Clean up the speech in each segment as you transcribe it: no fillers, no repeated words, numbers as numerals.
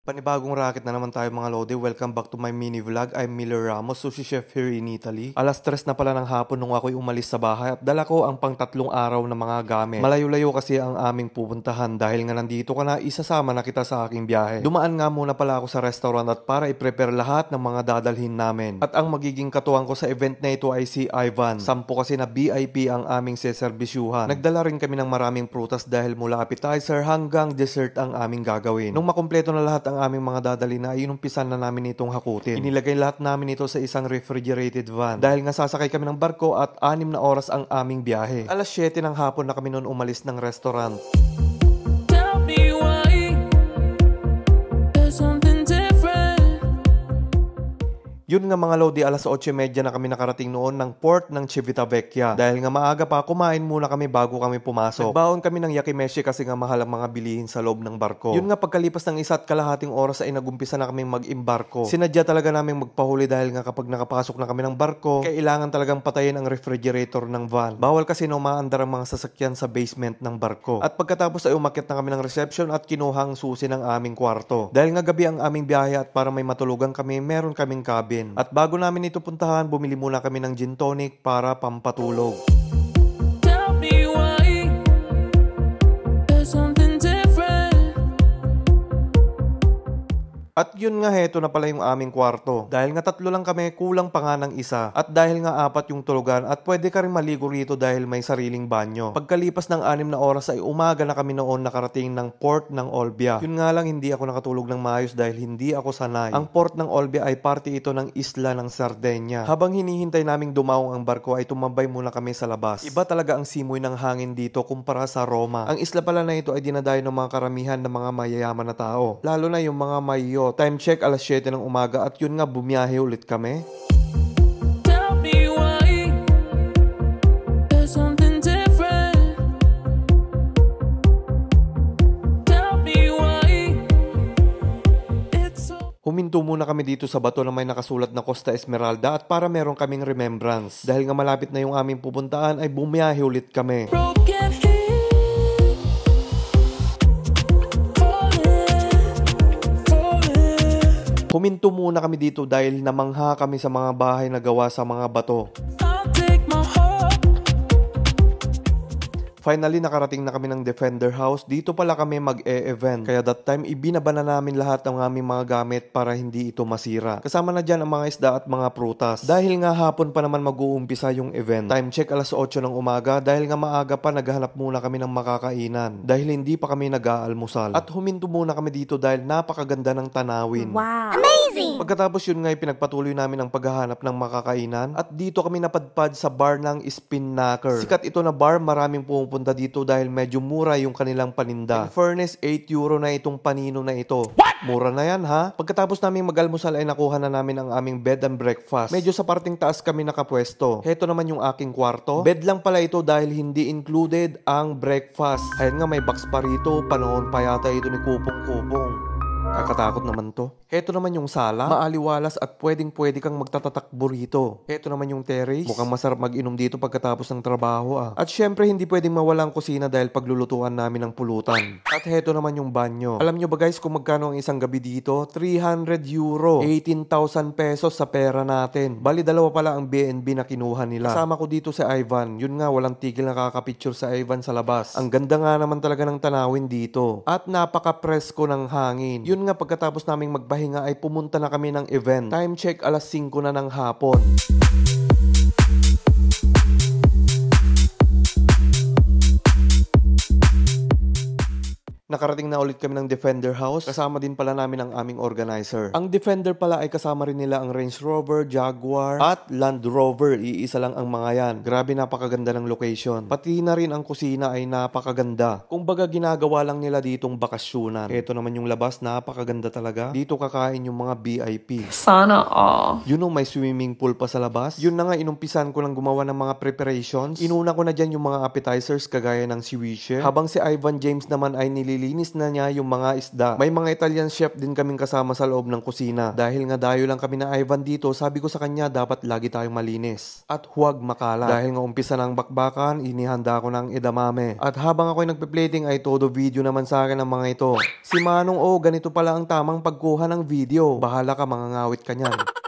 Panibagong racket na naman tayo mga lodi. Welcome back to my mini vlog. I'm Miller Ramos, sushi chef here in Italy. Alas 3 na pala ng hapon nung ako'y umalis sa bahay at dala ko ang pang-3 araw na mga gamit. Malayo-layo kasi ang aming pupuntahan dahil nga nandito ka na, isasama na kita sa aking biyahe. Dumaan nga muna pala ako sa restaurant at para i-prepare lahat ng mga dadalhin namin. At ang magiging katuwang ko sa event na ito ay si Ivan. 10 kasi na VIP ang aming seserbisyuhan. Nagdala rin kami ng maraming prutas dahil mula appetizer hanggang dessert ang aming gagawin. Nung makumpleto na lahat ang aming mga dadali na ay inumpisan na namin itong hakutin. Inilagay lahat namin ito sa isang refrigerated van dahil nga sasakay kami ng barko at 6 na oras ang aming biyahe. Alas 7 ng hapon na kami noon umalis ng restaurant. Yun nga mga lodi, alas 8:30 na kami nakarating noon ng port ng Civitavecchia. Dahil nga maaga pa, kumain muna kami bago kami pumasok. Nagbaon kami ng yakimeshi kasi nga mahal ang mga bilihin sa loob ng barko. Yun nga pagkalipas ng 1.5 oras ay nagumpisa na kaming mag-imbarko. Sinadya talaga namin magpahuli dahil nga kapag nakapasok na kami ng barko, kailangan talagang patayin ang refrigerator ng van. Bawal kasi na umaandar ang mga sasakyan sa basement ng barko. At pagkatapos ay umakyat na kami ng reception at kinuhang susi ng aming kwarto. Dahil nga gabi ang aming biyahe at para may matulugan kami, meron kaming cabin. At bago namin ito puntahan, bumili muna kami ng gin tonic para pampatulog. At yun nga, heto na pala yung aming kwarto. Dahil nga 3 lang kami, kulang pa nga ng isa. At dahil nga 4 yung tulugan at pwede ka rin maligo rito dahil may sariling banyo. Pagkalipas ng 6 na oras ay umaga na kami noon nakarating ng port ng Olbia. Yun nga lang, hindi ako nakatulog ng maayos dahil hindi ako sanay. Ang port ng Olbia ay parte ito ng isla ng Sardinia. Habang hinihintay naming dumaong ang barko ay tumambay muna kami sa labas. Iba talaga ang simoy ng hangin dito kumpara sa Roma. Ang isla pala na ito ay dinadayo ng mga karamihan ng mga mayayaman na tao. Lalo na yung mga mayo. Time check, alas 7 ng umaga at yun nga, bumiyahe ulit kami. Huminto muna kami dito sa bato na may nakasulat na Costa Esmeralda at para meron kaming remembrance. Dahil nga malapit na yung aming pupuntaan ay bumiyahe ulit kami. Huminto muna kami dito dahil namangha kami sa mga bahay na gawa sa mga bato. Finally, nakarating na kami ng Defender House. Dito pala kami mag-e-event. Kaya that time, ibinaba na namin lahat ng aming mga gamit para hindi ito masira. Kasama na dyan ang mga isda at mga prutas. Dahil nga hapon pa naman mag-uumpisa yung event. Time check, alas 8 ng umaga. Dahil nga maaga pa, naghahanap muna kami ng makakainan. Dahil hindi pa kami nag-aalmusal. At huminto muna kami dito dahil napakaganda ng tanawin. Wow! Amazing! Pagkatapos yun nga, pinagpatuloy namin ang paghahanap ng makakainan. At dito kami napadpad sa bar ng Spinnaker. Sikat ito na bar, maraming punta dito dahil medyo mura yung kanilang paninda. In fairness, 8 euro na itong panino na ito. What? Mura na yan ha? Pagkatapos namin mag-almusal ay nakuha na namin ang aming bed and breakfast. Medyo sa parting taas kami nakapwesto. Heto naman yung aking kwarto. Bed lang pala ito dahil hindi included ang breakfast. Ayun nga, may box pa rito. Panahon pa yata ito ni Kupong-Kupong. Kakatakot naman to. Heto naman yung sala, maaliwalas at pwedeng-pwede kang magtatatakbo rito. Heto naman yung terrace. Mukhang masarap mag-inom dito pagkatapos ng trabaho ah. At syempre hindi pwedeng mawalang kusina dahil paglulutuan namin ng pulutan. At heto naman yung banyo. Alam nyo ba guys kung magkano ang isang gabi dito? 300 euro. 18,000 pesos sa pera natin. Bali 2 pala ang B&B na kinuha nila. Kasama ko dito si Ivan. Yun nga, walang tigil na kakapicture sa Ivan sa labas. Ang ganda nga naman talaga ng tanawin dito. At napaka-presko ng hangin. Yun nga, pagkatapos naming magpahinga ay pumunta na kami ng event. Time check, alas 5 na ng hapon. Nakarating na ulit kami ng Defender House. Kasama din pala namin ang aming organizer. Ang Defender pala ay kasama rin nila ang Range Rover, Jaguar, at Land Rover. Iisa lang ang mga yan. Grabe, napakaganda ng location. Pati na rin ang kusina ay napakaganda. Kung baga ginagawa lang nila ditong bakasyunan. Ito naman yung labas, napakaganda talaga. Dito kakain yung mga VIP. Sana all. Yun know, may swimming pool pa sa labas. Yun na nga, inumpisan ko lang gumawa ng mga preparations. Inuna ko na dyan yung mga appetizers kagaya ng ceviche. Habang si Ivan James naman ay nililinis nilinis na niya yung mga isda. May mga Italian chef din kaming kasama sa loob ng kusina. Dahil nga dayo lang kami na Ivan dito, sabi ko sa kanya dapat lagi tayong malinis at huwag makalat. Dahil nga umpisa ng bakbakan, inihanda ko ng edamame. At habang ako'y nagpe-plating ay todo video naman sa akin ang mga ito. Si Manong, ganito pala ang tamang pagkuha ng video. Bahala ka, mangangawit ka niyan.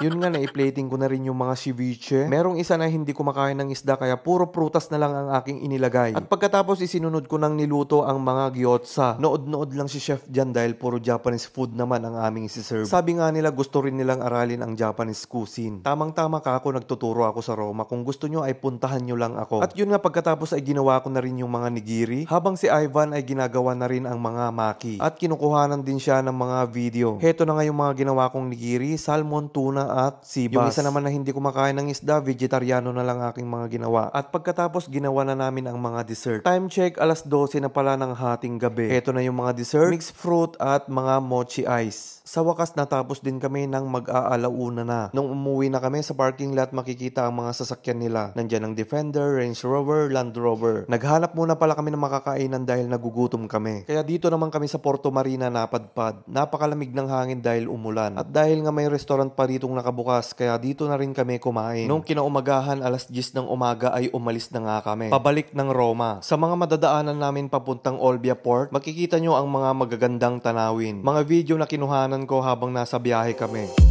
Yun nga, na-plating ko na rin yung mga ceviche. Merong isa na hindi kumakain ng isda kaya puro prutas na lang ang aking inilagay. At pagkatapos isinunod ko nang niluto ang mga gyotza. Nood-nood lang si chef dyan dahil puro Japanese food naman ang aming isi-serve. Sabi nga nila gusto rin nilang aralin ang Japanese cuisine. Tamang-tama ka ako, nagtuturo ako sa Roma. Kung gusto nyo ay puntahan nyo lang ako. At yun nga, pagkatapos ay ginawa ko na rin yung mga nigiri. Habang si Ivan ay ginagawa na rin ang mga maki. At kinukuhanan din siya ng mga video. Heto na nga yung mga ginawa kong nigiri, salmon, tuna at sibas. Yung isa naman na hindi kumakain ng isda, vegetariano na lang aking mga ginawa. At pagkatapos ginawa na namin ang mga dessert. Time check, 12:00 na pala ng hating gabi. Ito na yung mga dessert, mixed fruit at mga mochi ice. Sa wakas natapos din kami ng mag-aalauna na. Nung umuwi na kami sa parking lot, makikita ang mga sasakyan nila. Nandyan ang Defender, Range Rover, Land Rover. Naghanap muna pala kami ng makakainan dahil nagugutom kami. Kaya dito naman kami sa Porto Marina napadpad. Napakalamig ng hangin dahil umulan. At dahil nga may restaurant pa ditong nakabukas, kaya dito na rin kami kumain. Nung kinaumagahan, 10:00 ng umaga ay umalis na nga kami. Pabalik ng Roma. Sa mga madadaanan namin papuntang Olbia Port, makikita nyo ang mga magagandang tanawin. Mga video na kinuhanan ko habang nasa biyahe kami.